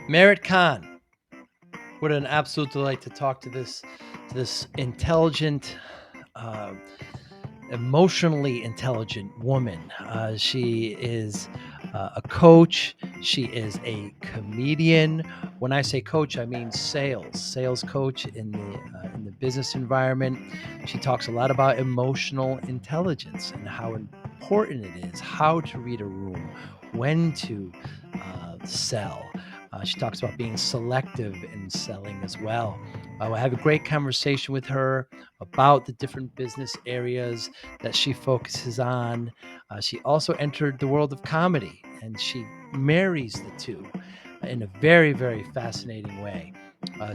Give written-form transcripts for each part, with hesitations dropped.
Merritt Kahn. What an absolute delight to talk to this intelligent, uh, emotionally intelligent woman. She is a coach. She is a comedian. When I say coach, I mean sales coach in the business environment. She talks a lot about emotional intelligence and how important it is, how to read a room, when to sell. She talks about being selective in selling as well. I have a great conversation with her about the different business areas that she focuses on. She also entered the world of comedy and she marries the two in a very, very fascinating way.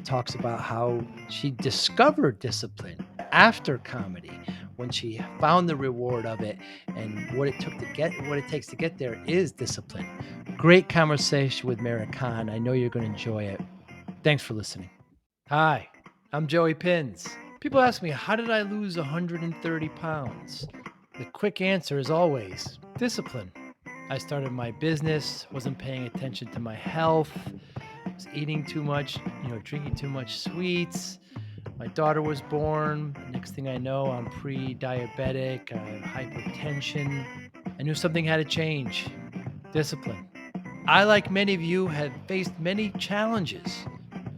Talks about how she discovered discipline after comedy when she found the reward of it, and what it takes to get there is discipline. Great conversation with Mara Khan. I know you're going to enjoy it. Thanks for listening. Hi, I'm Joey Pinz. People ask me, how did I lose 130 pounds? The quick answer is always discipline. I started my business, wasn't paying attention to my health, was eating too much, drinking too much sweets. My daughter was born. Next thing I know, I'm pre-diabetic, I have hypertension. I knew something had to change. Discipline. I, like many of you, have faced many challenges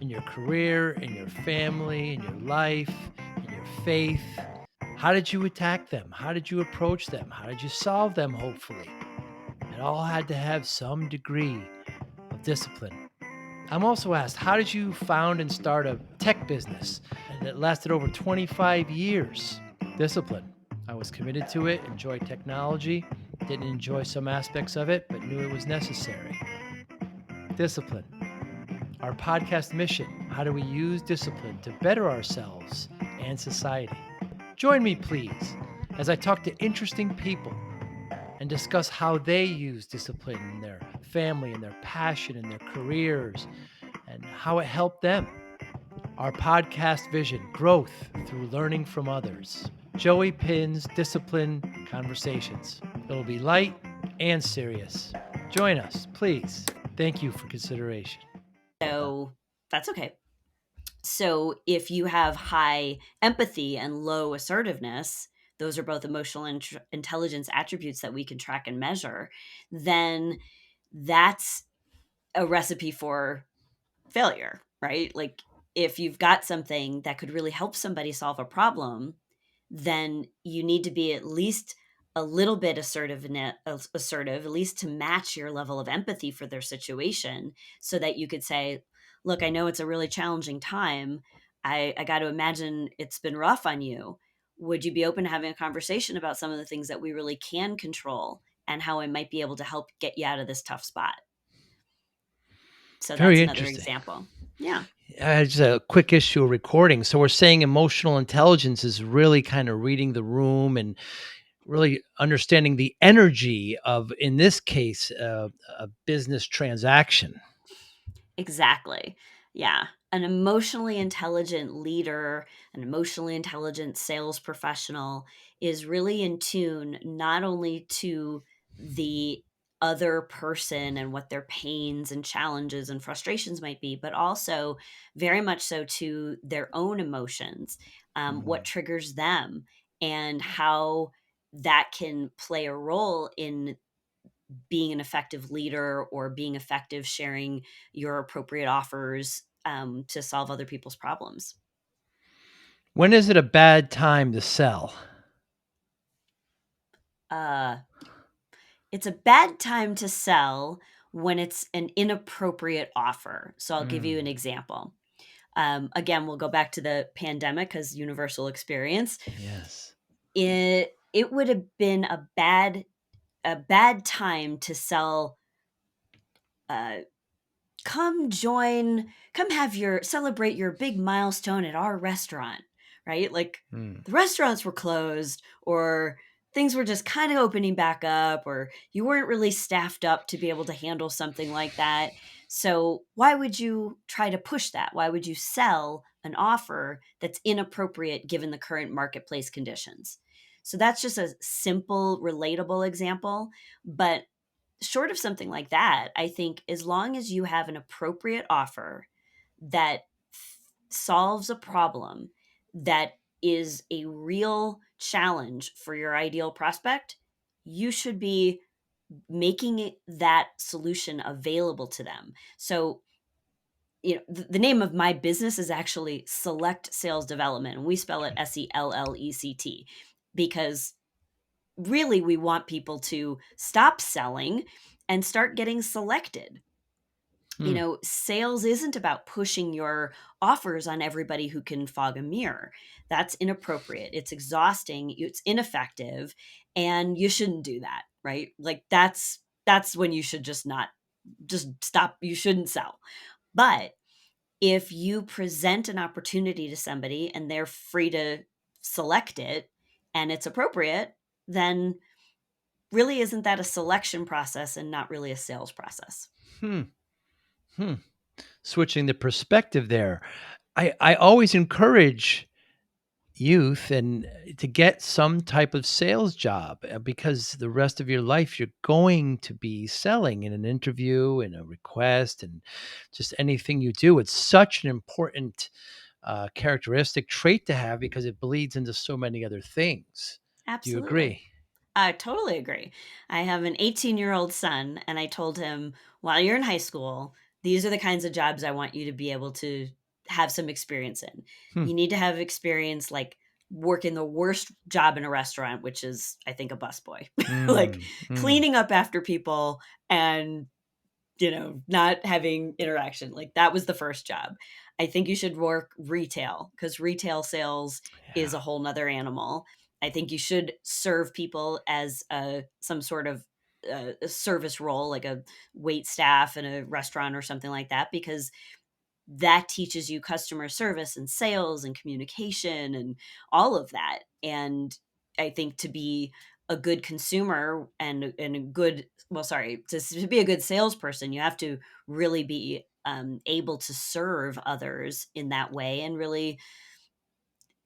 in your career, in your family, in your life, in your faith. How did you attack them? How did you approach them? How did you solve them, hopefully? It all had to have some degree of discipline. I'm also asked, how did you found and start a tech business that lasted over 25 years? Discipline. I was committed to it, enjoyed technology, didn't enjoy some aspects of it, but knew it was necessary. Discipline. Our podcast mission: how do we use discipline to better ourselves and society? Join me, please, as I talk to interesting people and discuss how they use discipline in their family, in their passion, in their careers, and how it helped them. Our podcast vision: growth through learning from others. Joey Pinz Discipline Conversations. It'll be light and serious. Join us, please. Thank you for consideration. So that's okay. So if you have high empathy and low assertiveness, those are both emotional intelligence attributes that we can track and measure, then that's a recipe for failure, right? Like if you've got something that could really help somebody solve a problem, then you need to be at least a little bit assertive, at least to match your level of empathy for their situation, so that you could say, look, I know it's a really challenging time. I got to imagine it's been rough on you. Would you be open to having a conversation about some of the things that we really can control and how I might be able to help get you out of this tough spot? So that's Very another interesting. example. Yeah. Just a quick issue of recording. So we're saying emotional intelligence is really kind of reading the room and really understanding the energy of, in this case, a business transaction. Exactly. Yeah. An emotionally intelligent leader, an emotionally intelligent sales professional is really in tune not only to the other person and what their pains and challenges and frustrations might be, but also very much so to their own emotions, what Mm. triggers them, and how that can play a role in being an effective leader or being effective sharing your appropriate offers to solve other people's problems. When is it a bad time to sell? Uh, it's a bad time to sell when it's an inappropriate offer. So I'll give you an Mm. example. Again, we'll go back to the pandemic because universal experience. Yes. It would have been a bad time to sell. Uh, come have your celebrate your big milestone at our restaurant, right? Like Mm. the restaurants were closed, or things were just kind of opening back up, or you weren't really staffed up to be able to handle something like that. So why would you try to push that? Why would you sell an offer that's inappropriate given the current marketplace conditions? So that's just a simple relatable example, but short of something like that, I think as long as you have an appropriate offer that solves a problem that is a real challenge for your ideal prospect, you should be making that solution available to them. So, the name of my business is actually SELLect Sales Development, and we spell it SELLect, because really we want people to stop selling and start getting selected. Hmm. Sales isn't about pushing your offers on everybody who can fog a mirror. That's inappropriate. It's exhausting, it's ineffective, and you shouldn't do that, right? Like that's when you should just stop. You shouldn't sell. But if you present an opportunity to somebody and they're free to select it and it's appropriate, then really isn't that a selection process and not really a sales process? Hmm. Hmm. Switching the perspective there. I always encourage youth and to get some type of sales job, because the rest of your life you're going to be selling in an interview, in a request, and just anything you do. It's such an important characteristic trait to have because it bleeds into so many other things. Do you Absolutely. agree? I totally agree. I have an 18-year-old son, and I told him, while you're in high school, these are the kinds of jobs I want you to be able to have some experience in. Hmm. You need to have experience like working the worst job in a restaurant, which is, I think, a busboy, like Mm, mm, cleaning up after people and not having interaction. Like that was the first job. I think you should work retail because retail sales is yeah. a whole nother animal. I think you should serve people as some sort of a service role, like a wait staff in a restaurant or something like that, because that teaches you customer service and sales and communication and all of that. And I think to be a good consumer and a good, well, sorry, to be a good salesperson, you have to really be able to serve others in that way and really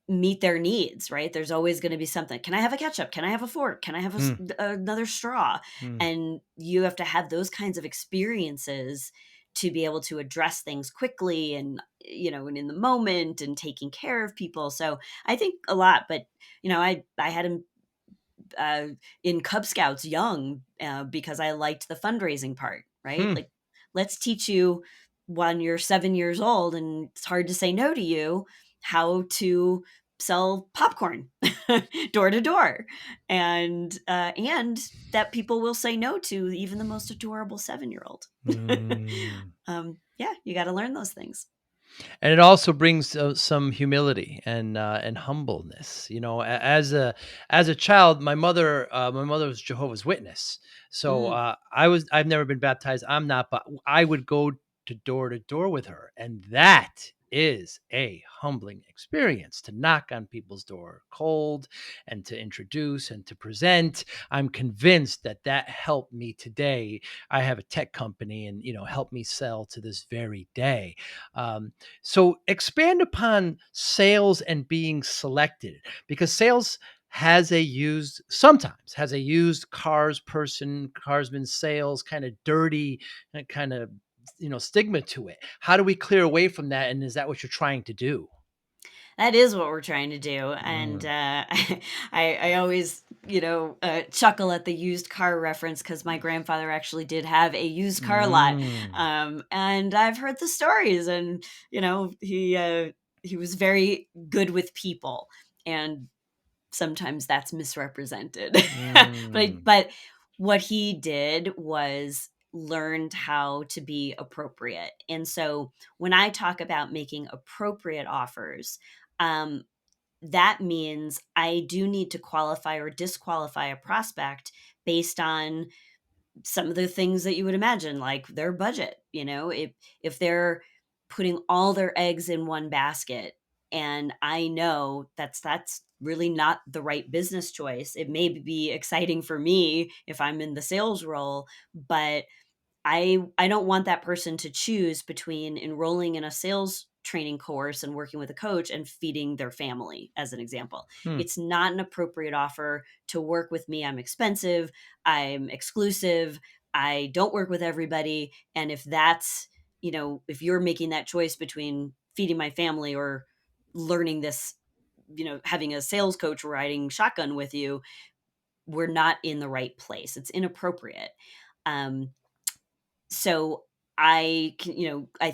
meet their needs, right? There's always going to be something. Can I have a ketchup? Can I have a fork? Can I have Mm, another straw? mm, And you have to have those kinds of experiences to be able to address things quickly and and in the moment and taking care of people. So I think a lot, but I had him uh, in Cub Scouts young because I liked the fundraising part, right? hmm, Like, let's teach you when you're 7 years old and it's hard to say no to you, how to sell popcorn door to door, and that people will say no to even the most adorable 7-year old. mm. Yeah, you got to learn those things. And it also brings some humility and humbleness. As a child, my mother was Jehovah's Witness, so Mm, I've never been baptized. I'm not, but I would go to door with her, and that is a humbling experience to knock on people's door cold and to introduce and to present. I'm convinced that that helped me today. I have a tech company, and helped me sell to this very day. um, so expand upon sales and being selected, because sales sometimes has a used carsman sales kind of dirty kind of stigma to it. How do we clear away from that? And is that what you're trying to do? that is what we're trying to do, and Mm, I always chuckle at the used car reference because my grandfather actually did have a used car lot, mm, and I've heard the stories, and he was very good with people, and sometimes that's misrepresented. mm, But what he did was learned how to be appropriate. And so when I talk about making appropriate offers, um, that means I do need to qualify or disqualify a prospect based on some of the things that you would imagine, like their budget. If they're putting all their eggs in one basket, and I know that's really not the right business choice. It may be exciting for me if I'm in the sales role, but I don't want that person to choose between enrolling in a sales training course and working with a coach and feeding their family, as an example. hmm, It's not an appropriate offer to work with me. I'm expensive, I'm exclusive, I don't work with everybody. And if that's, if you're making that choice between feeding my family or learning this, having a sales coach riding shotgun with you, we're not in the right place. It's inappropriate. Um, so I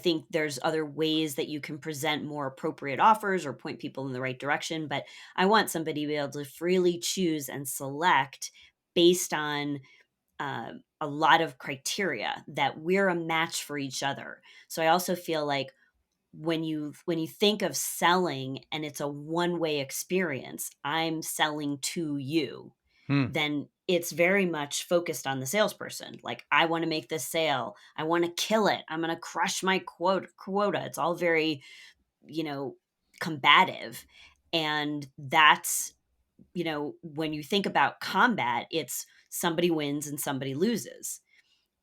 think there's other ways that you can present more appropriate offers or point people in the right direction. But I want somebody to be able to freely choose and select based on a lot of criteria that we're a match for each other. So I also feel like when you think of selling and it's a one-way experience, I'm selling to you, Hmm. then it's very much focused on the salesperson. Like, I want to make this sale. I want to kill it. I'm going to crush my quota. It's all very, you know, combative. And that's, when you think about combat, it's somebody wins and somebody loses.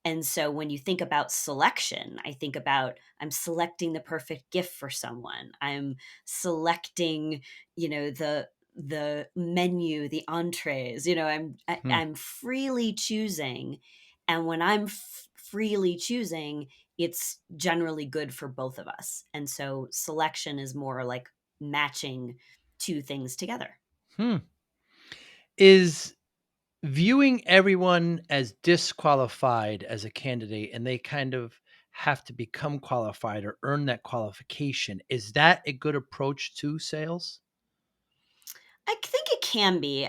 And so when you think about selection, I think about I'm selecting the perfect gift for someone. I'm selecting, the menu, the entrees. Hmm. I'm freely choosing, and when I'm freely choosing, it's generally good for both of us. And so selection is more like matching two things together. Hmm. Is viewing everyone as disqualified as a candidate and they kind of have to become qualified or earn that qualification, is that a good approach to sales? I think it can be.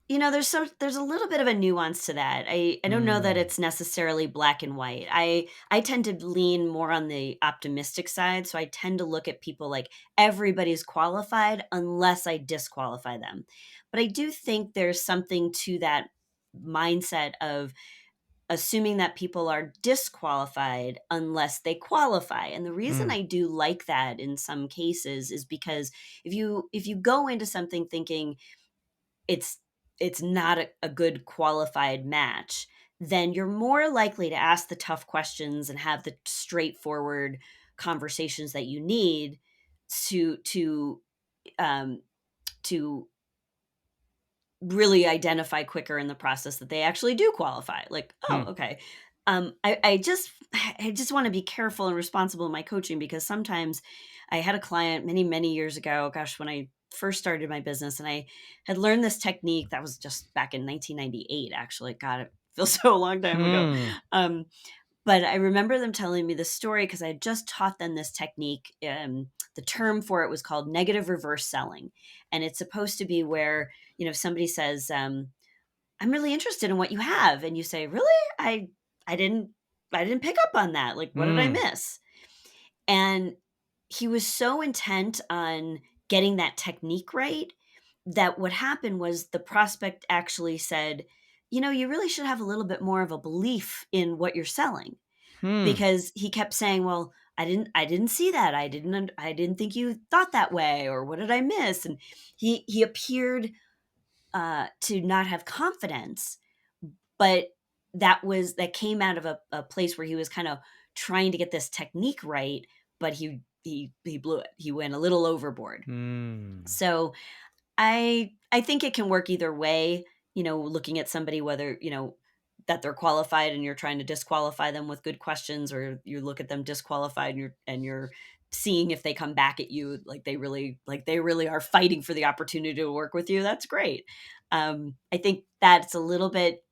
There's a little bit of a nuance to that. I don't know that Mm. it's necessarily black and white. I tend to lean more on the optimistic side, so I tend to look at people like everybody's qualified unless I disqualify them. But I do think there's something to that mindset of assuming that people are disqualified unless they qualify. And the reason Mm. I do like that in some cases is because if you go into something thinking it's it's not a good qualified match, then you're more likely to ask the tough questions and have the straightforward conversations that you need to um to really identify quicker in the process that they actually do qualify. Like, oh, Hmm. okay. I just want to be careful and responsible in my coaching, because sometimes I had a client many, many years ago, gosh, when I first started my business, and I had learned this technique that was just back in 1998, actually. God, it feels so a long time ago. Hmm. Um, but I remember them telling me this story because I had just taught them this technique. The term for it was called negative reverse selling. And it's supposed to be where, somebody says, I'm really interested in what you have. And you say, really? I didn't, I didn't pick up on that. Like, what did I Hmm. miss? And he was so intent on getting that technique right that what happened was the prospect actually said, you really should have a little bit more of a belief in what you're selling, Hmm. because he kept saying, "Well, I didn't see that. I didn't think you thought that way, or what did I miss?" And he appeared to not have confidence, but that came out of a place where he was kind of trying to get this technique right, but he blew it. He went a little overboard. Hmm. So I think it can work either way, looking at somebody, whether, that they're qualified and you're trying to disqualify them with good questions, or you look at them disqualified and you're seeing if they come back at you like they really are fighting for the opportunity to work with you. That's great. I think that's a little bit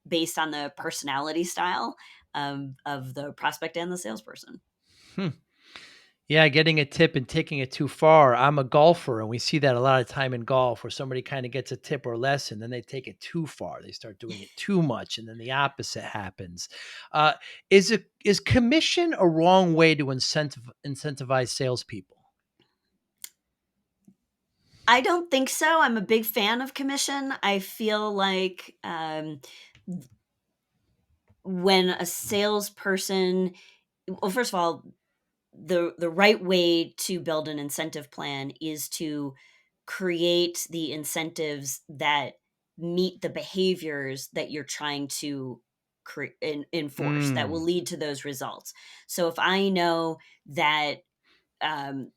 based on the personality style of the prospect and the salesperson. Hmm. Yeah, getting a tip and taking it too far. I'm a golfer, and we see that a lot of time in golf where somebody kind of gets a tip or lesson, then they take it too far. They start doing it too much, and then the opposite happens. Uh, is commission a wrong way to incentivize salespeople? I don't think so. I'm a big fan of commission. I feel like when a salesperson, well, first of all, the right way to build an incentive plan is to create the incentives that meet the behaviors that you're trying to enforce that will Mm. lead to those results. So if I know that um,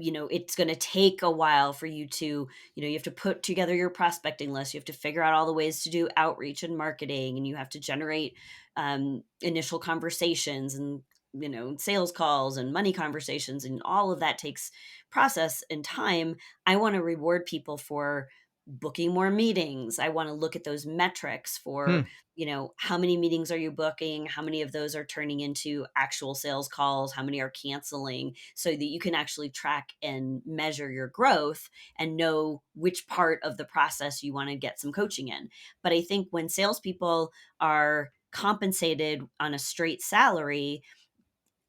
it's going to take a while for you to, you have to put together your prospecting list. You have to figure out all the ways to do outreach and marketing, and you have to generate initial conversations and, sales calls and money conversations, and all of that takes process and time. I want to reward people for booking more meetings. I want to look at those metrics Hmm. for, how many meetings are you booking? How many of those are turning into actual sales calls? How many are canceling? So that you can actually track and measure your growth and know which part of the process you want to get some coaching in. But I think when salespeople are compensated on a straight salary,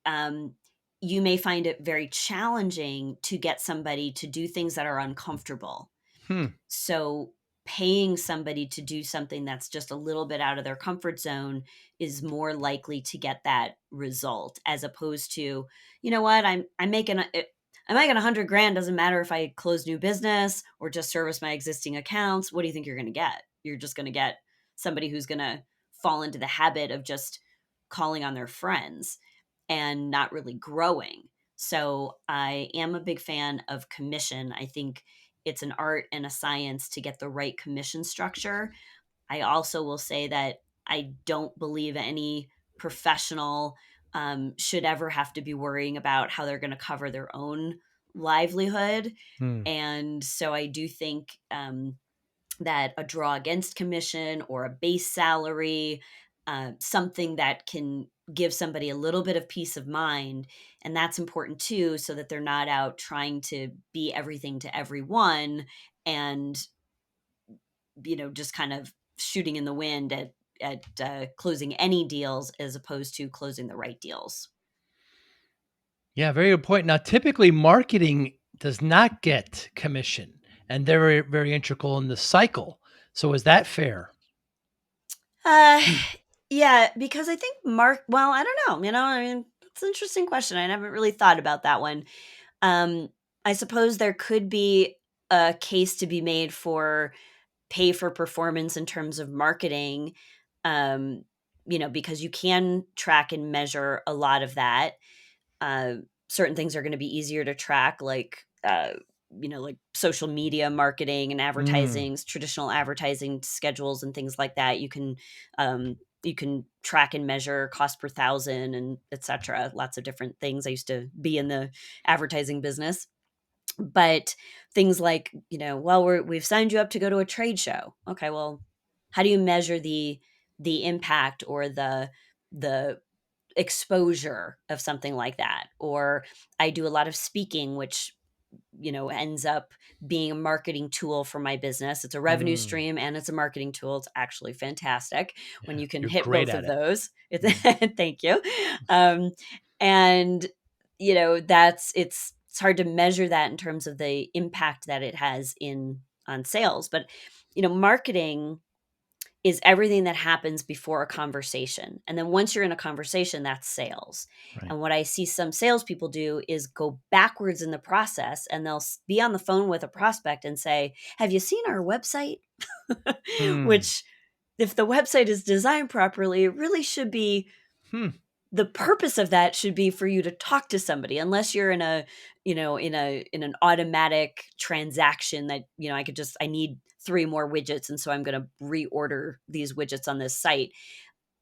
um, you may find it very challenging to get somebody to do things that are uncomfortable. Hmm. So paying somebody to do something that's just a little bit out of their comfort zone is more likely to get that result, as opposed to, you know what, I'm making 100 grand. Doesn't matter if I close new business or just service my existing accounts. What do you think you're going to get? You're just going to get somebody who's going to fall into the habit of just calling on their friends and not really growing. So I am a big fan of commission. I think it's an art and a science to get the right commission structure. I also will say that I don't believe any professional should ever have to be worrying about how they're going to cover their own livelihood. Hmm. And so I do think that a draw against commission or a base salary, something that can give somebody a little bit of peace of mind. And that's important too, so that they're not out trying to be everything to everyone and, just kind of shooting in the wind at closing any deals as opposed to closing the right deals. Yeah, very good point. Now, typically, marketing does not get commission, and they're very, very integral in the cycle. So, is that fair? Uh, yeah, because I think well, I don't know. I mean, it's an interesting question. I haven't really thought about that one. Um, I suppose there could be a case to be made for pay for performance in terms of marketing, um, because you can track and measure a lot of that. Uh, Certain things are going to be easier to track, like social media marketing and Mm. advertising, traditional advertising schedules and things like that. You can track and measure cost per thousand and etc. Lots of different things. I used to be in the advertising business, but things like, well, we've signed you up to go to a trade show. Okay, well, how do you measure the impact or the exposure of something like that? Or I do a lot of speaking, which, ends up being a marketing tool for my business. It's a revenue Mm. stream and it's a marketing tool. It's actually fantastic when Yeah, you can you're hit great both at of it. those. Mm. Thank you. Um, and it's hard to measure that in terms of the impact that it has in on sales. But marketing is everything that happens before a conversation. And then once you're in a conversation, that's sales. Right. And what I see some salespeople do is go backwards in the process, and they'll be on the phone with a prospect and say, "Have you seen our website?" Hmm. Which, if the website is designed properly, it really should be, Hmm. the purpose of that should be for you to talk to somebody, unless you're in a, in an automatic transaction that, I need 3 more widgets, and so I'm going to reorder these widgets on this site.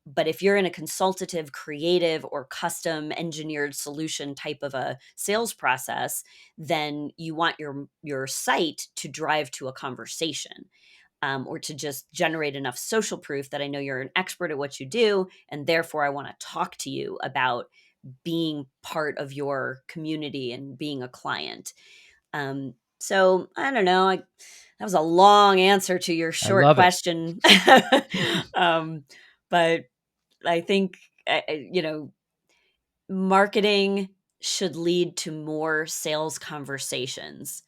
But if you're in a consultative, creative, or custom engineered solution type of a sales process, then you want your site to drive to a conversation, or to just generate enough social proof that I know you're an expert at what you do, and therefore I want to talk to you about being part of your community and being a client. So I don't know. That was a long answer to your I short love it. question. um, but I think, marketing should lead to more sales conversations.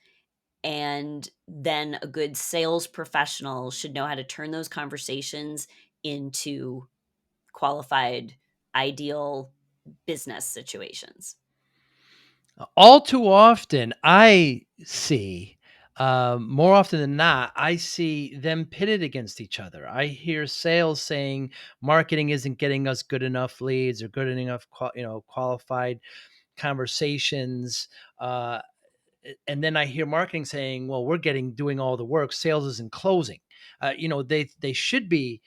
And then a good sales professional should know how to turn those conversations into qualified, ideal business situations. All too often, I see, more often than not, I see them pitted against each other. I hear sales saying marketing isn't getting us good enough leads or good enough, qualified conversations. Uh, and then I hear marketing saying, well, we're doing all the work, sales isn't closing. They should be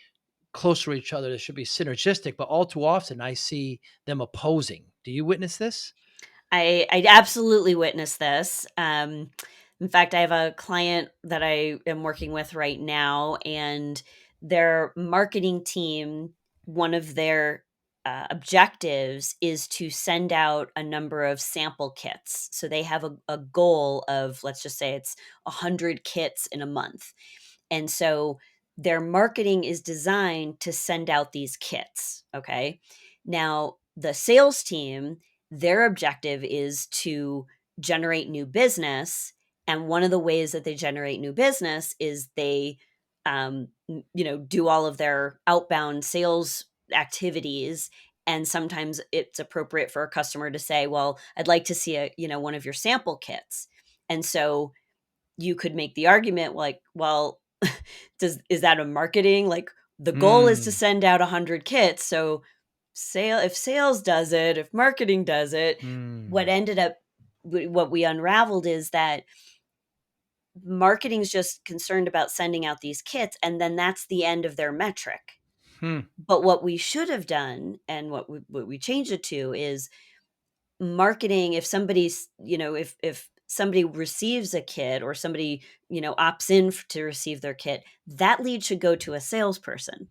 closer to each other, they should be synergistic, but all too often I see them opposing. Do you witness this? I absolutely witnessed this. In fact, I have a client that I am working with right now, and their marketing team, one of their objectives is to send out a number of sample kits. So they have a goal of, let's just say it's 100 kits in a month. And so their marketing is designed to send out these kits. Okay. Now, the sales team, their objective is to generate new business. And one of the ways that they generate new business is they, do all of their outbound sales activities. And sometimes it's appropriate for a customer to say, well, I'd like to see one of your sample kits. And so you could make the argument like, well, is that a marketing? Like, the goal is to Mm, send out 100 kits. So if sales does it, if marketing does it, what mm, ended up what we unraveled is that marketing's just concerned about sending out these kits, and then that's the end of their metric. hmm. But what we should have done, and what we changed it to, is marketing. If somebody's, if somebody receives a kit, or somebody, opts in to receive their kit, that lead should go to a salesperson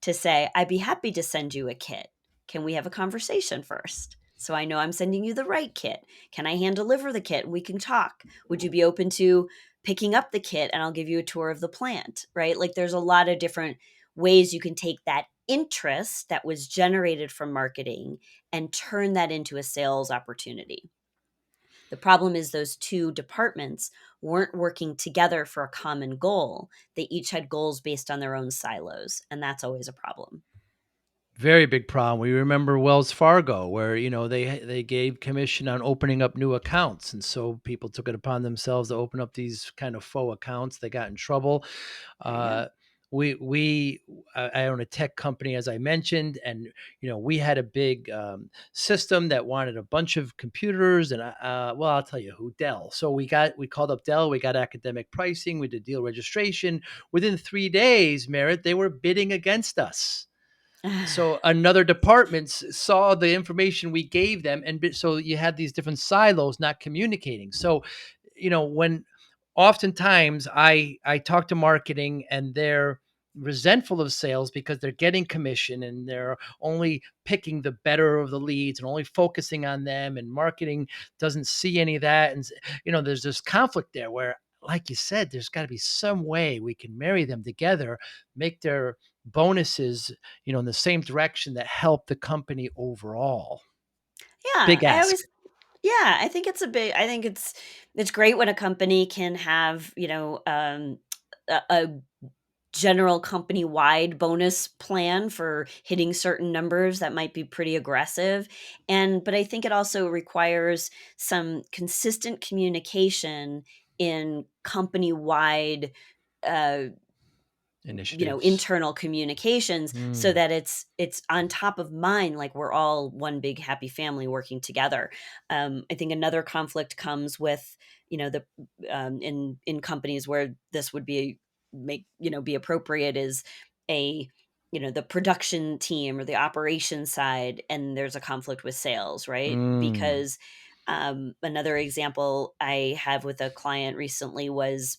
to say, I'd be happy to send you a kit. Can we have a conversation first? So I know I'm sending you the right kit. Can I hand deliver the kit and we can talk? Would you be open to picking up the kit and I'll give you a tour of the plant, right? Like, there's a lot of different ways you can take that interest that was generated from marketing and turn that into a sales opportunity. The problem is those two departments weren't working together for a common goal. They each had goals based on their own silos, and that's always a problem. Very big problem. We remember Wells Fargo, where they gave commission on opening up new accounts, and so people took it upon themselves to open up these kind of faux accounts. They got in trouble. There you go. Uh, I own a tech company, as I mentioned, and we had a big system that wanted a bunch of computers, and well, I'll tell you who, Dell. So we called up Dell, we got academic pricing, we did deal registration. Within 3 days, Merritt, they were bidding against us. So another department saw the information we gave them, and so you had these different silos not communicating. So when oftentimes I talk to marketing and they're resentful of sales because they're getting commission and they're only picking the better of the leads and only focusing on them, and marketing doesn't see any of that. And there's this conflict there where, like you said, there's got to be some way we can marry them together, make their bonuses in the same direction that help the company overall. Yeah, Big I ask. always yeah, I think I think it's great when a company can have, a general company-wide bonus plan for hitting certain numbers that might be pretty aggressive, but I think it also requires some consistent communication in company-wide, uh Initiatives. internal communications, so Mm. that it's on top of mind, like we're all one big happy family working together. I think another conflict comes with, the in companies where this would be appropriate, is a the production team or the operation side, and there's a conflict with sales, right? Mm. Because another example I have with a client recently was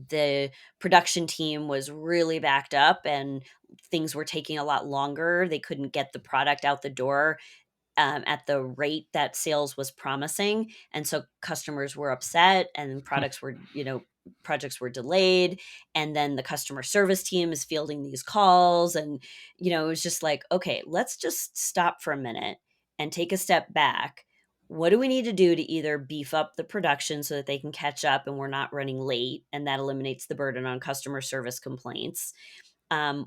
the production team was really backed up and things were taking a lot longer. They couldn't get the product out the door at the rate that sales was promising, and so customers were upset, and projects were delayed, and then the customer service team is fielding these calls, and it was just like, okay, let's just stop for a minute and take a step back. What do we need to do to either beef up the production so that they can catch up and we're not running late, and that eliminates the burden on customer service complaints?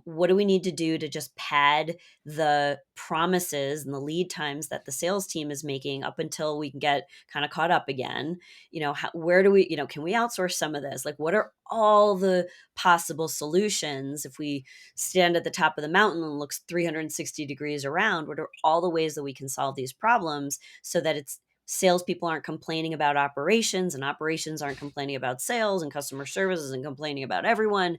What do we need to do to just pad the promises and the lead times that the sales team is making up until we can get kind of caught up again? Where do we, can we outsource some of this? Like, what are all the possible solutions if we stand at the top of the mountain and looks 360 degrees around? What are all the ways that we can solve these problems so that it's salespeople aren't complaining about operations, and operations aren't complaining about sales, and customer service isn't complaining about everyone.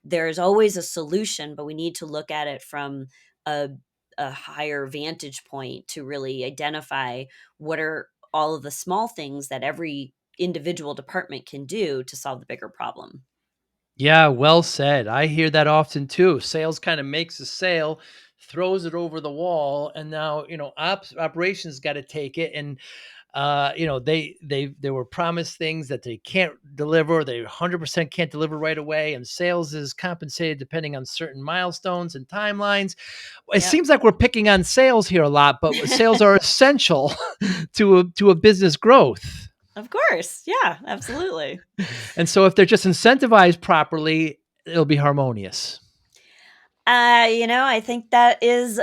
There's always a solution, but we need to look at it from a, a higher vantage point to really identify what are all of the small things that every individual department can do to solve the bigger problem. Yeah, well said. I hear that often too. Sales kind of makes a sale, throws it over the wall, and now operations got to take it. And they were promised things that they can't deliver. They 100% can't deliver right away, and sales is compensated depending on certain milestones and timelines. It Yep. seems like we're picking on sales here a lot, but sales are essential to a business growth. Of course. Yeah, absolutely. And so if they're just incentivized properly, it'll be harmonious. I think that is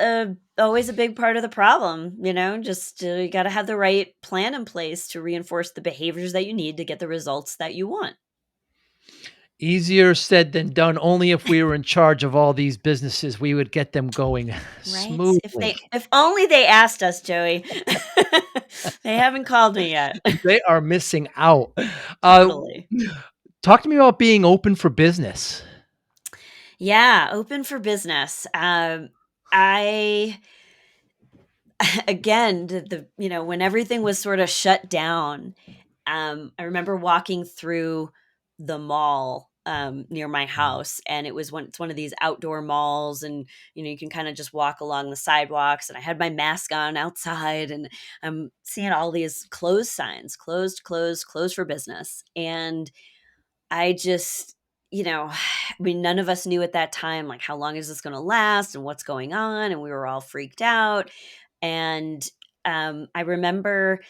always a big part of the problem. Just you got to have the right plan in place to reinforce the behaviors that you need to get the results that you want. Easier said than done. Only if we were in charge of all these businesses, we would get them going Right? smoothly. If only they asked us, Joey. They haven't called me yet. They are missing out. Uh, Totally. Talk to me about being open for business. Yeah, open for business. I again, when everything was sort of shut down, I remember walking through the mall near my Mm. house, and it's one of these outdoor malls, and you can kind of just walk along the sidewalks. And I had my mask on outside, and I'm seeing all these closed signs, closed, closed, closed for business, and I just, I mean, none of us knew at that time, like, how long is this going to last and what's going on, and we were all freaked out. And I remember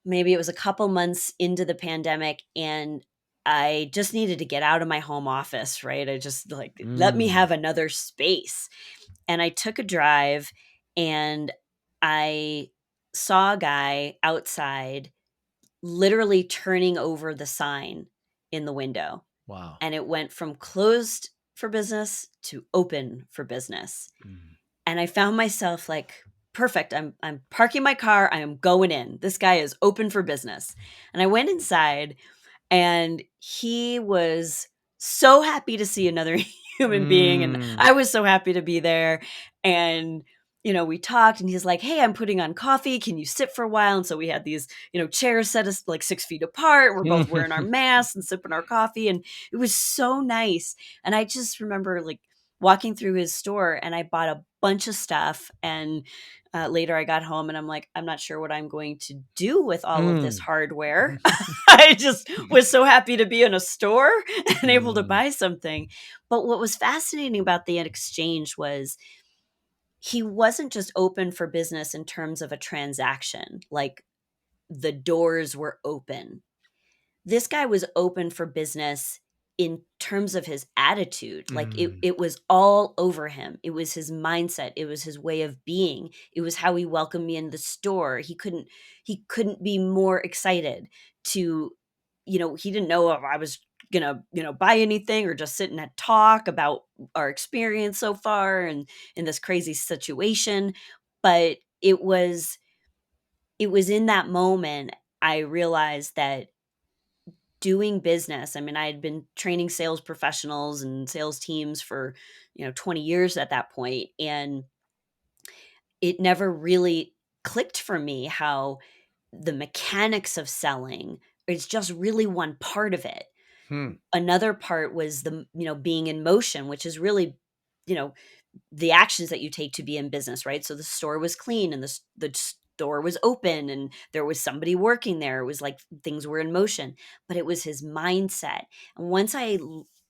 maybe it was a couple months into the pandemic, and I just needed to get out of my home office, right? I just like, let me Mm. have another space. And I took a drive, and I saw a guy outside literally turning over the sign in the window, Wow. and it went from closed for business to open for business. Mm. And I found myself like, perfect. I'm parking my car. I am going in. This guy is open for business. And I went inside, and he was so happy to see another human being, and Mm. I was so happy to be there. And we talked, and he's like, "Hey, I'm putting on coffee. Can you sit for a while?" And so we had these, chairs set us like 6 feet apart. We're both wearing our masks and sipping our coffee, and it was so nice. And I just remember like walking through his store, and I bought a bunch of stuff. And later I got home, and I'm like, I'm not sure what I'm going to do with all of this Mm. hardware. I just was so happy to be in a store and able to Mm. buy something. But what was fascinating about the exchange was he wasn't just open for business in terms of a transaction, like the doors were open. This guy was open for business in terms of his attitude. Like Mm. it was all over him. It was his mindset. It was his way of being. It was how he welcomed me in the store. He couldn't be more excited to, he didn't know if I was gonna, buy anything or just sit and talk about our experience so far and in this crazy situation. But it was in that moment I realized that doing business, I mean, I had been training sales professionals and sales teams for, 20 years at that point, and it never really clicked for me how the mechanics of selling is just really one part of it. Hmm. Another part was being in motion, which is really, you know, the actions that you take to be in business, right? So the store was clean, and the store was open, and there was somebody working there. It was like things were in motion, but it was his mindset. And once I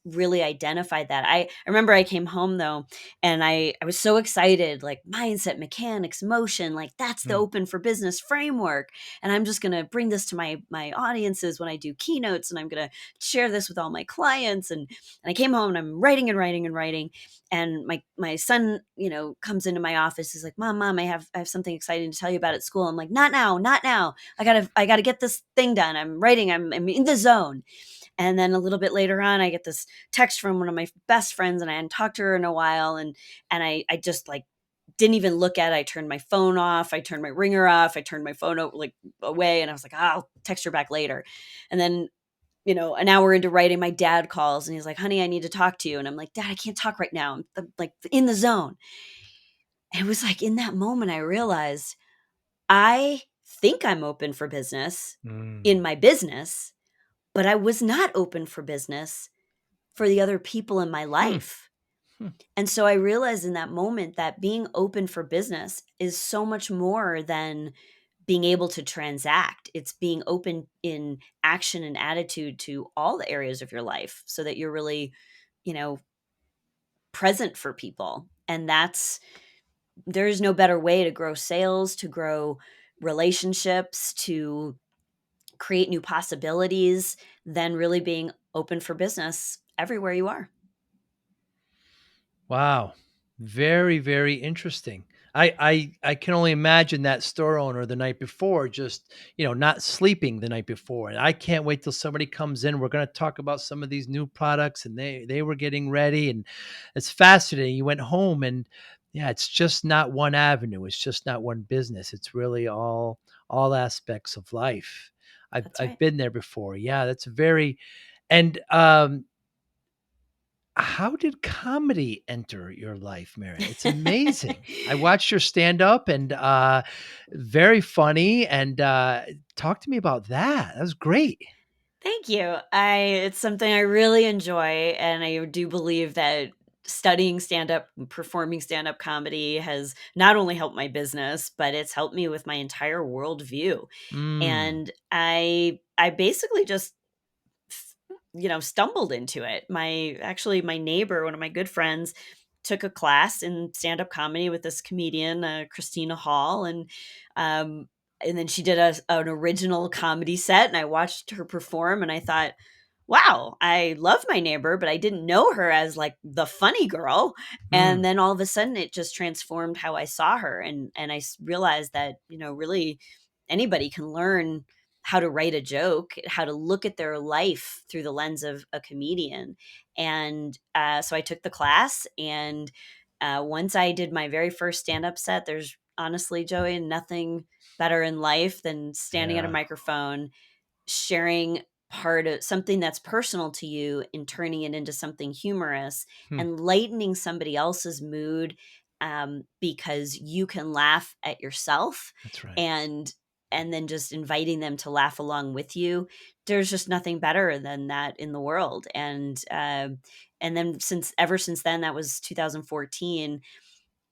really identified that, I remember I came home though, and I was so excited, like mindset, mechanics, motion, like that's the Hmm. open for business framework. And I'm just going to bring this to my audiences when I do keynotes, and I'm going to share this with all my clients. And I came home, and I'm writing and writing and writing, and my son, comes into my office. He's like, mom, I have something exciting to tell you about at school. I'm like, not now, not now. I gotta get this thing done. I'm writing. I'm in the zone. And then a little bit later on, I get this text from one of my best friends, and I hadn't talked to her in a while, and I just like didn't even look at it. I turned my phone off. I turned my ringer off. I turned my phone like away, and I was like, I'll text her back later. And then, an hour into writing, my dad calls and he's like, honey, I need to talk to you. And I'm like, Dad, I can't talk right now. I'm like in the zone. And it was like in that moment, I realized I think I'm open for business in Mm. my business, but I was not open for business for the other people in my Hmm. life. Hmm. And so I realized in that moment that being open for business is so much more than being able to transact. It's being open in action and attitude to all the areas of your life so that you're really, you know, present for people. And there's no better way to grow sales, to grow relationships, to create new possibilities than really being open for business everywhere you are. Wow. Very, very interesting. I can only imagine that store owner the night before just, not sleeping the night before. And I can't wait till somebody comes in. We're going to talk about some of these new products, and they were getting ready, and it's fascinating. You went home, and yeah, it's just not one avenue. It's just not one business. It's really all aspects of life. That's I've right. been there before. Yeah, that's very and how did comedy enter your life, Mary? It's amazing. I watched your stand up, and very funny, and talk to me about that. That was great. Thank you. It's something I really enjoy, and I do believe that studying stand up, performing stand up comedy has not only helped my business, but it's helped me with my entire worldview. Mm. And I basically just stumbled into it. My neighbor, one of my good friends, took a class in stand-up comedy with this comedian, Christina Hall, um, and then she did an original comedy set, and I watched her perform, and I thought, wow, I love my neighbor, but I didn't know her as like the funny girl. And Mm. then all of a sudden, it just transformed how I saw her, and realized that really anybody can learn how to write a joke, how to look at their life through the lens of a comedian. And so I took the class, and once I did my very first stand up set, there's honestly, Joey, nothing better in life than standing at a Yeah. microphone, sharing part of something that's personal to you and turning it into something humorous Hmm. and lightening somebody else's mood, because you can laugh at yourself, That's right. and then just inviting them to laugh along with you. There's just nothing better than that in the world. And then since then, that was 2014.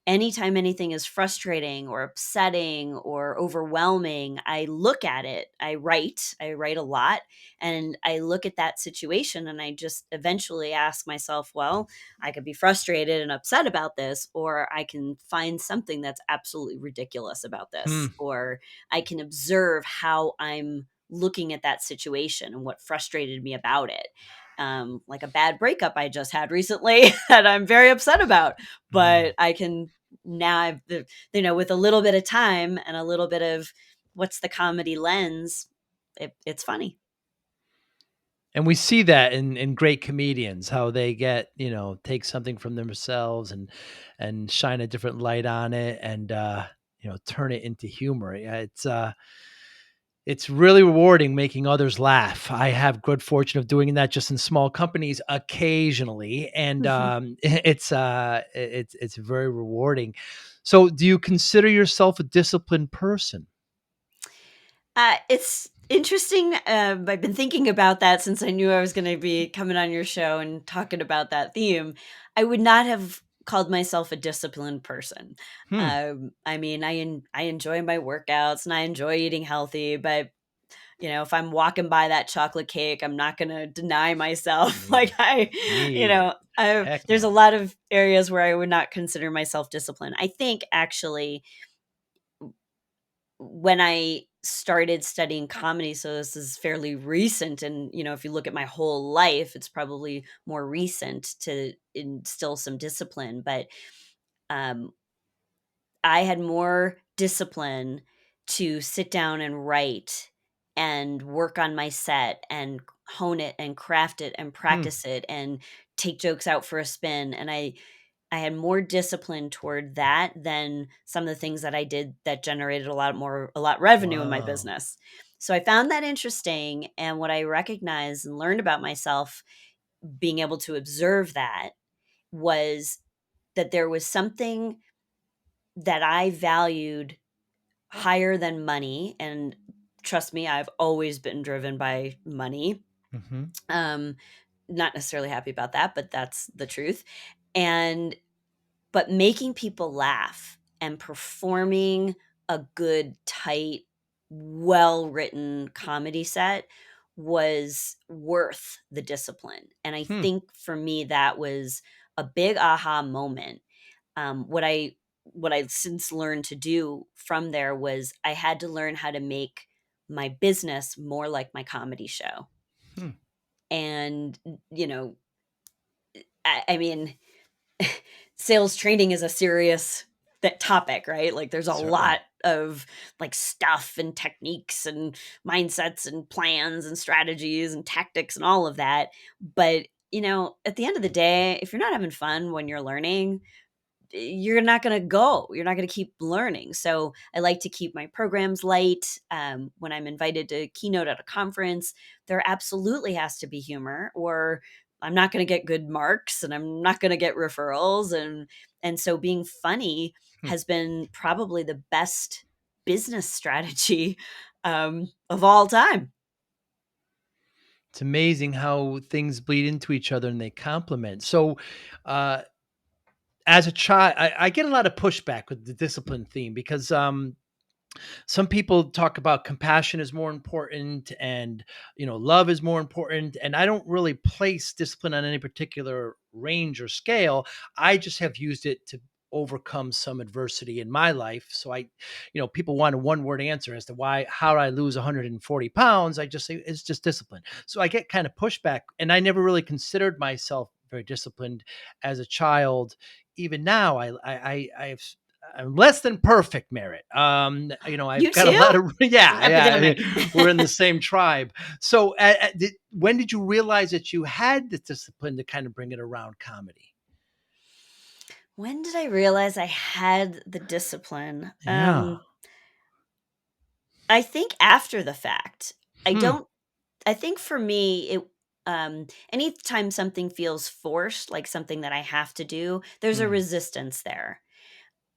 Anytime anything is frustrating or upsetting or overwhelming, I look at it. I write a lot, and I look at that situation, and I just eventually ask myself, well, I could be frustrated and upset about this, or I can find something that's absolutely ridiculous about Hmm. this, or I can observe how I'm looking at that situation and what frustrated me about it. Like a bad breakup I just had recently that I'm very upset about, Mm. but I can now with a little bit of time and a little bit of what's the comedy lens, it's funny. And we see that in great comedians, how they get, take something from themselves and shine a different light on it, and turn it into humor. Yeah, it's really rewarding making others laugh. I have good fortune of doing that just in small companies occasionally, and it's very rewarding. So, do you consider yourself a disciplined person? It's interesting. I've been thinking about that since I knew I was going to be coming on your show and talking about that theme. I would not have called myself a disciplined person. Hmm. I mean, I enjoy my workouts and I enjoy eating healthy, but if I'm walking by that chocolate cake, I'm not going to deny myself. Me either. Me either. Heck There's a no. lot of areas where I would not consider myself disciplined. I think actually when I started studying comedy, so this is fairly recent, and if you look at my whole life, it's probably more recent to instill some discipline, but um, I had more discipline to sit down and write and work on my set and hone it and craft it and Hmm. practice it and take jokes out for a spin. And I had more discipline toward that than some of the things that I did that generated a lot revenue in my Wow. business. So I found that interesting, and what I recognized and learned about myself being able to observe that was that there was something that I valued higher than money, and trust me, I've always been driven by money. Mhm. Um, not necessarily happy about that, but that's the truth. And but making people laugh and performing a good, tight, well-written comedy set was worth the discipline. And I Hmm. think for me that was a big aha moment. What I since learned to do from there was I had to learn how to make my business more like my comedy show. Hmm. And, you know, I mean, sales training is a serious topic, right? Like there's a lot Certainly. of like stuff and techniques and mindsets and plans and strategies and tactics and all of that. But, at the end of the day, if you're not having fun when you're learning, you're not going to go. You're not going to keep learning. So I like to keep my programs light. When I'm invited to keynote at a conference, there absolutely has to be humor, or I'm not going to get good marks and I'm not going to get referrals. And so being funny Hmm. has been probably the best business strategy of all time. It's amazing how things bleed into each other and they complement. So, uh, as a child, I get a lot of pushback with the discipline theme because some people talk about compassion is more important and love is more important, and I don't really place discipline on any particular range or scale. I just have used it to overcome some adversity in my life. So people want a one word answer as to why how do I lose 140 pounds. I just say it's just discipline. So I get kind of pushback, and I never really considered myself very disciplined as a child. Even now I've I'm less than perfect, Merit. I've You got a too? lot of It's an yeah, epidemic. yeah. We're in the same tribe. So, when did you realize that you had the discipline to kind of bring it around comedy? When did I realize I had the discipline? Yeah. I think after the fact. I Hmm. don't I think for me anytime something feels forced, like something that I have to do, there's a Hmm. resistance there.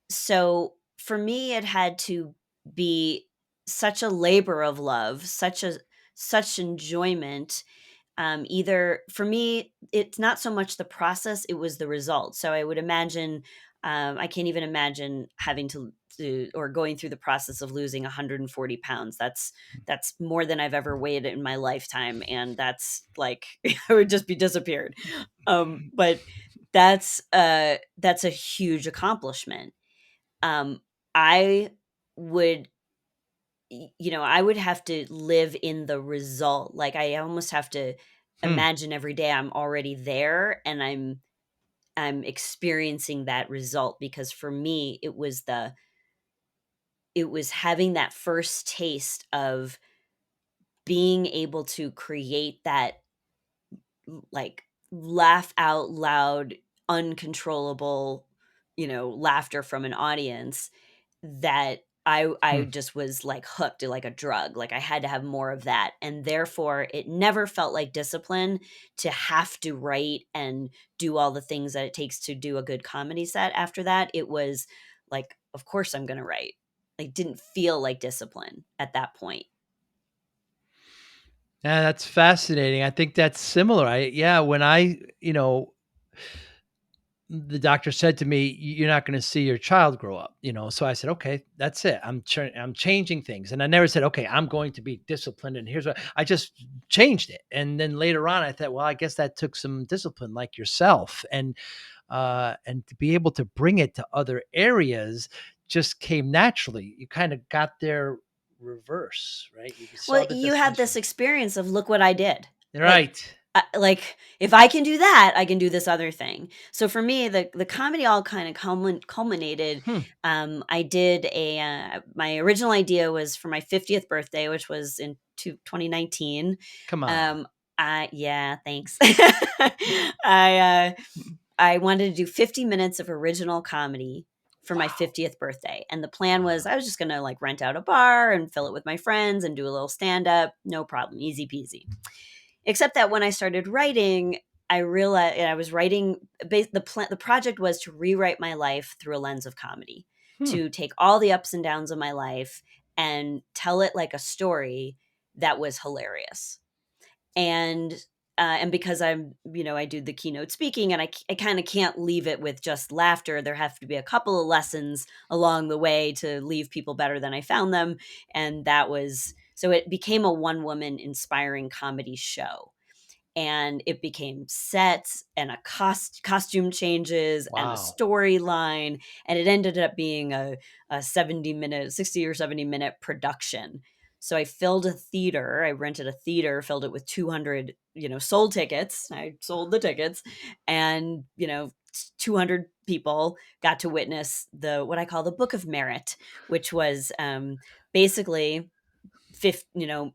So for me it had to be such a labor of love, such enjoyment. Either for me, it's not so much the process, it was the result. So I would imagine, I can't even imagine having to or going through the process of losing 140 pounds. That's more than I've ever weighed in my lifetime. And that's like, I would just be disappeared. But that's a huge accomplishment. Um, I would I would have to live in the result. Like, I almost have to Hmm. imagine every day I'm already there and I'm experiencing that result, because for me, it was having that first taste of being able to create that, like, laugh out loud, uncontrollable, laughter from an audience, that I Hmm. just was, like, hooked like a drug. Like, I had to have more of that, and therefore, it never felt like discipline to have to write and do all the things that it takes to do a good comedy set after that. It was like, "Of course I'm gonna write." It didn't feel like discipline at that point. Yeah, that's fascinating. I think that's similar. When the doctor said to me, "You're not going to see your child grow up," So I said, "Okay, that's it. I'm changing things," and I never said, "Okay, I'm going to be disciplined." And here's what I just changed it. And then later on, I thought, well, I guess that took some discipline, like yourself, and to be able to bring it to other areas just came naturally. You kind of got there reverse, right? You Well, saw the you had destination. this experience of, "Look what I did." Like, Right. like, if I can do that, I can do this other thing. So for me, the comedy all kind of culminated. Hmm. I did my original idea was for my 50th birthday, which was in 2019. Come on. Yeah, thanks. I I wanted to do 50 minutes of original comedy for my Wow. 50th birthday. And the plan was Wow. I was just going to like rent out a bar and fill it with my friends and do a little stand up. No problem. Easy peasy. Except that when I started writing, I realized I was writing the project was to rewrite my life through a lens of comedy, Hmm. to take all the ups and downs of my life and tell it like a story that was hilarious. And and because I do the keynote speaking, and I kind of can't leave it with just laughter. There have to be a couple of lessons along the way to leave people better than I found them. And that was so it became a one woman inspiring comedy show, and it became sets and a costume changes and a Wow. storyline, and it ended up being a 70-minute 60 or 70-minute production. So I filled a theater. I rented a theater, filled it with 200 sold tickets. I sold the tickets, and 200 people got to witness the what I call the book of merit, which was basically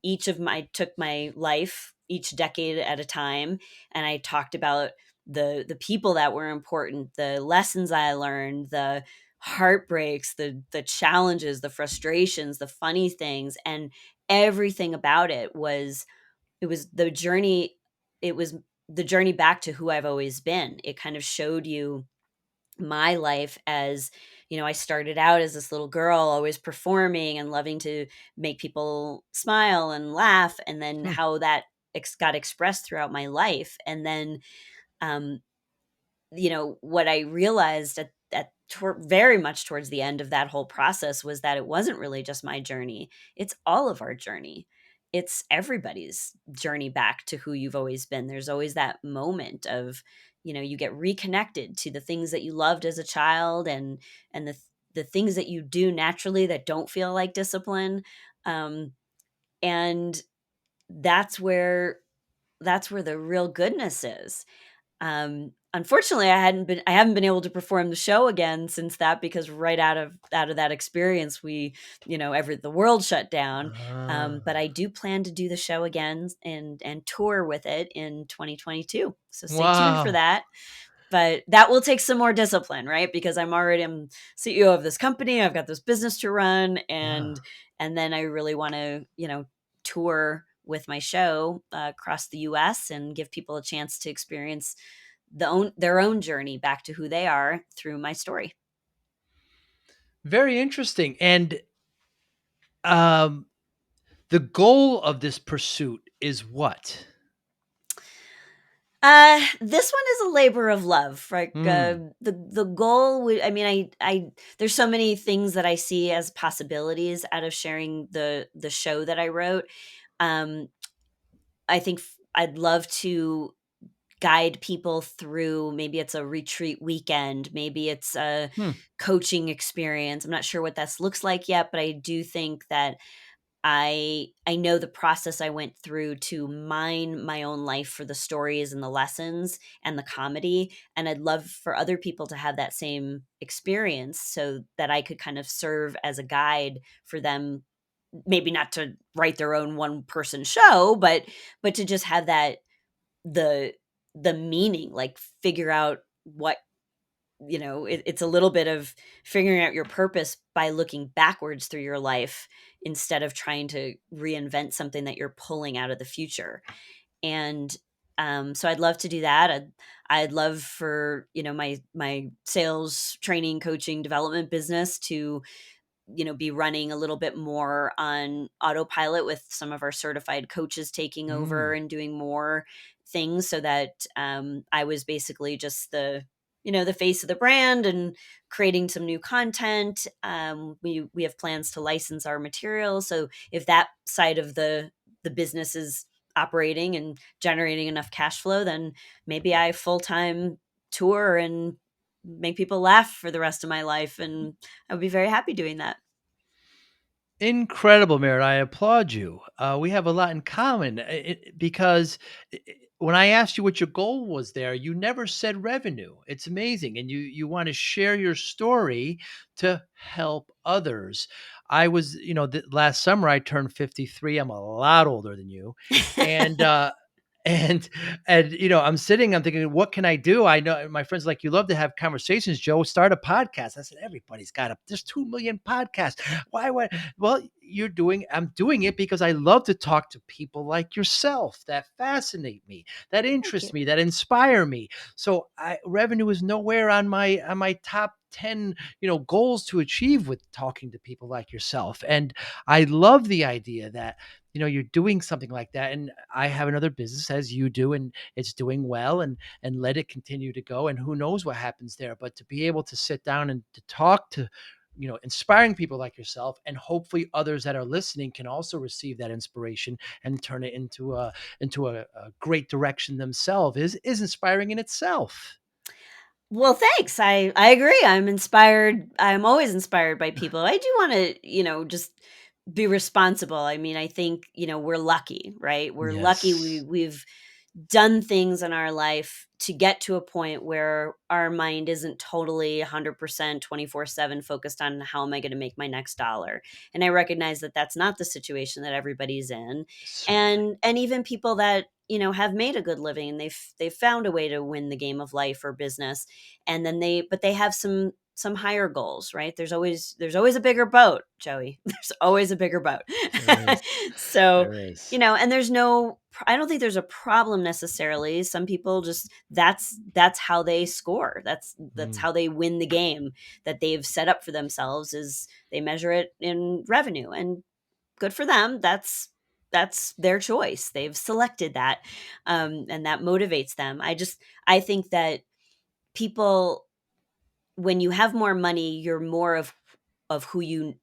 each of my took my life each decade at a time, and I talked about the people that were important, the lessons I learned, the heartbreaks, the challenges, the frustrations, the funny things, and everything about it was the journey. It was the journey back to who I've always been. It kind of showed you my life as I started out as this little girl always performing and loving to make people smile and laugh, and then Hmm. how that got expressed throughout my life. And then um what I realized very much towards the end of that whole process was that it wasn't really just my journey. It's all of our journey. It's everybody's journey back to who you've always been. There's always that moment of, you get reconnected to the things that you loved as a child, and the things that you do naturally that don't feel like discipline. Um, and that's where the real goodness is. Unfortunately, I haven't been able to perform the show again since that, because right out of that experience, the world shut down. But I Ah. do plan to do the show again and tour with it in 2022. So stay tuned for Wow. that. But that will take some more discipline, right? Because I'm CEO of this company. I've got this business to run, Yeah. and then I really want to, tour with my show across the US and give people a chance to experience their own journey back to who they are through my story. Very interesting. And um, the goal of this pursuit is what? This one is a labor of love. Like Hmm. the goal would, I mean, I there's so many things that I see as possibilities out of sharing the show that I wrote. Um, I think I'd love to guide people through, maybe it's a retreat weekend, maybe it's a Hmm. coaching experience. I'm not sure what that looks like yet, but I do think that I know the process I went through to mine my own life for the stories and the lessons and the comedy, and I'd love for other people to have that same experience so that I could kind of serve as a guide for them, maybe not to write their own one person show, but to just have that the the meaning, like figure out what it's a little bit of figuring out your purpose by looking backwards through your life instead of trying to reinvent something that you're pulling out of the future. And so I'd love to do that. I'd love for my sales training, coaching, development business to be running a little bit more on autopilot, with some of our certified coaches taking over Mm. and doing more things, so that I was basically just the face of the brand and creating some new content. We have plans to license our material, so if that side of the business is operating and generating enough cash flow, then maybe I full time tour and make people laugh for the rest of my life, and I would be very happy doing that. Incredible, Merritt. I applaud you. We have a lot in common because when I asked you what your goal was there, you never said revenue. It's amazing. And you want to share your story to help others. I was, last summer I turned 53. I'm a lot older than you. And And I'm sitting, I'm thinking, what can I do? I know my friends like, you love to have conversations, Joe. Start a podcast. I said, everybody's got there's 2 million podcasts. Why would Well, I'm doing it because I love to talk to people like yourself that fascinate me, that Thank interest you. me, that inspire me. So revenue is nowhere on my top 10, goals to achieve with talking to people like yourself. And I love the idea that you're doing something like that. And I have another business as you do, and it's doing well, and let it continue to go. And who knows what happens there. But to be able to sit down and to talk to inspiring people like yourself, and hopefully others that are listening can also receive that inspiration and turn it into a great direction themselves is inspiring in itself. Well, thanks. I agree. I'm inspired. I'm always inspired by people. I do want to, just be responsible. I mean, I think, we're lucky, right? We're lucky Yes. we've done things in our life to get to a point where our mind isn't totally 100% 24/7 focused on how am I going to make my next dollar. And I recognize that that's not the situation that everybody's in. Certainly. And even people that, have made a good living and they've found a way to win the game of life or business, and then they have some higher goals, right? There's always a bigger boat, Joey. There's always a bigger boat. There is. So, There is. and I don't think there's a problem necessarily. Some people just that's how they score. That's Mm. how they win the game that they've set up for themselves is they measure it in revenue, and good for them. That's their choice. They've selected that, and that motivates them. I think that people, when you have more money, you're more of who you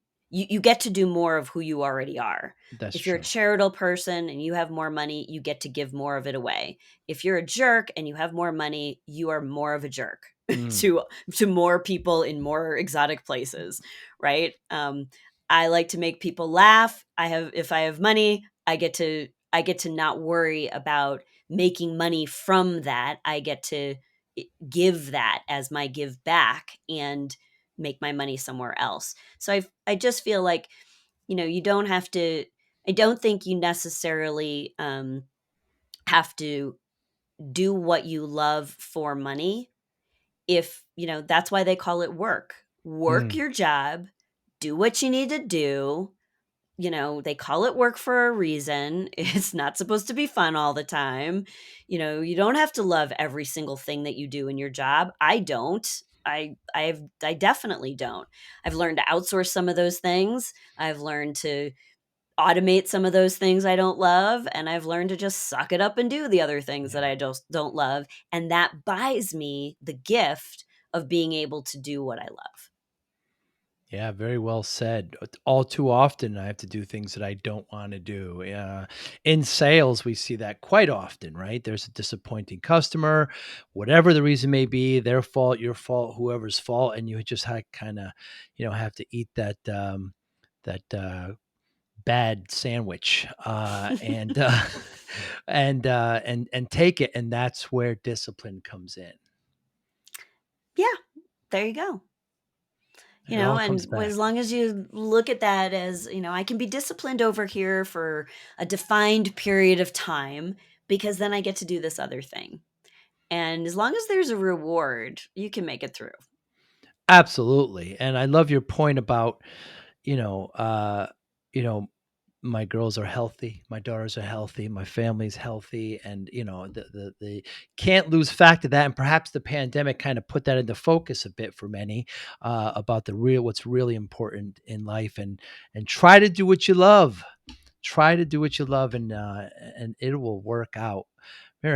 get to do more of who you already are. That's If you're a true. charitable person and you have more money, you get to give more of it away. If you're a jerk and you have more money, you are more of a jerk Mm. to to more people in more exotic places, right? I like to make people laugh. If I have money, I get to not worry about making money from that. I get to give that as my give back and make my money somewhere else. So I just feel like, you don't have to. I don't think you necessarily have to do what you love for money. If that's why they call it work. Work Mm. your job, do what you need to do. They call it work for a reason. It's not supposed to be fun all the time. You don't have to love every single thing that you do in your job. I don't. I definitely don't. I've learned to outsource some of those things. I've learned to automate some of those things I don't love, and I've learned to just suck it up and do the other things that Yeah. I just don't love, and that buys me the gift of being able to do what I love. Yeah, very well said. All too often, I have to do things that I don't want to do. In sales, we see that quite often, right? There's a disappointing customer, whatever the reason may be, their fault, your fault, whoever's fault, and you just kind of, have to eat that bad sandwich, and and take it, and that's where discipline comes in. Yeah, there you go. It all comes And as back. long as you look at that as, I can be disciplined over here for a defined period of time because then I get to do this other thing. And as long as there's a reward, you can make it through. Absolutely, and I love your point about, you know, uh, you know, my girls are healthy, my daughters are healthy, my family's healthy, and the can't lose fact of that. And perhaps the pandemic kind of put that into focus a bit for many, about what's really important in life, and try to do what you love. Try to do what you love, and it will work out.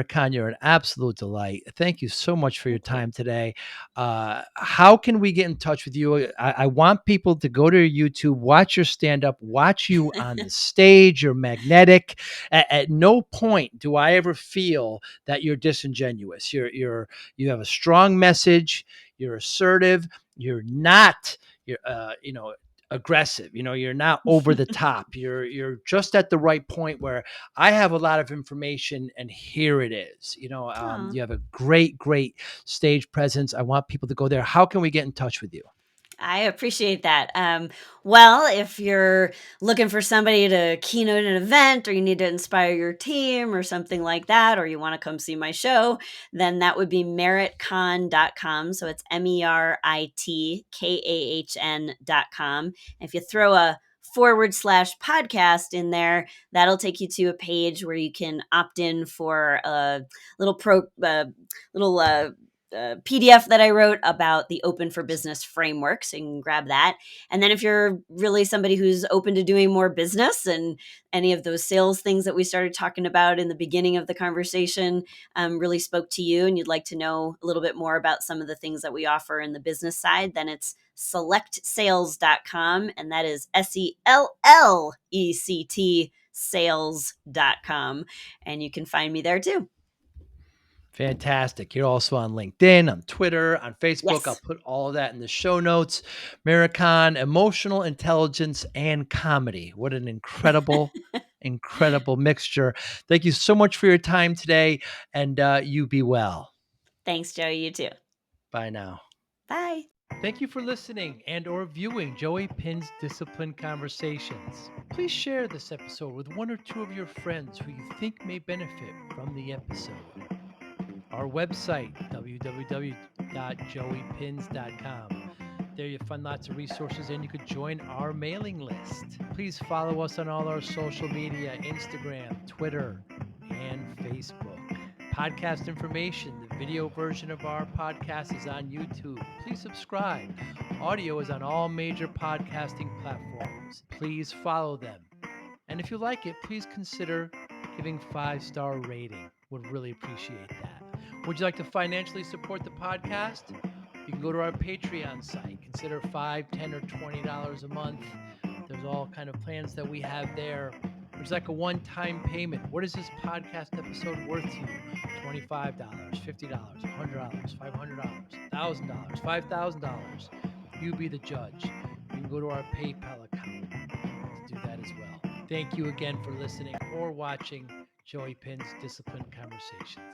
Kahn, you're an absolute delight. Thank you so much for your Thank you. time today. How can we get in touch with you? I want people to go to your YouTube, watch your stand up, watch you on the stage. You're magnetic. At no point do I ever feel that you're disingenuous. You have a strong message. You're assertive. You're not. You're aggressive. You're not over the top. You're just at the right point where I have a lot of information, and here it is. Aw. You have a great stage presence. I want people to go there. How can we get in touch with you? I appreciate that. Well, if you're looking for somebody to keynote an event, or you need to inspire your team or something like that, or you want to come see my show, then that would be meritcahn.com. So it's MERITKAHN.com. If you throw a /podcast in there, that'll take you to a page where you can opt in for a little PDF that I wrote about the Open for Business framework. So you can grab that. And then if you're really somebody who's open to doing more business and any of those sales things that we started talking about in the beginning of the conversation really spoke to you, and you'd like to know a little bit more about some of the things that we offer in the business side, then it's SELLectsales.com. And that is SELLect sales.com. And you can find me there too. Fantastic. You're also on LinkedIn, on Twitter, on Facebook. I'll Yes. put all of that in the show notes. Maricon, emotional intelligence and comedy. What an incredible, incredible mixture. Thank you so much for your time today, and you be well. Thanks, Joey. You too. Bye now. Bye. Thank you for listening and or viewing Joey Pinz Discipline Conversations. Please share this episode with one or two of your friends who you think may benefit from the episode. Our website, www.joeypins.com. There you'll find lots of resources and you could join our mailing list. Please follow us on all our social media, Instagram, Twitter, and Facebook. Podcast information, the video version of our podcast is on YouTube. Please subscribe. Audio is on all major podcasting platforms. Please follow them. And if you like it, please consider giving 5-star rating. Would really appreciate that. Would you like to financially support the podcast? You can go to our Patreon site. Consider $5, $10, or $20 a month. There's all kind of plans that we have there. There's like a one-time payment. What is this podcast episode worth to you? $25, $50, $100, $500, $1,000, $5,000. You be the judge. You can go to our PayPal account to do that as well. Thank you again for listening or watching Joey Pinz Discipline Conversations.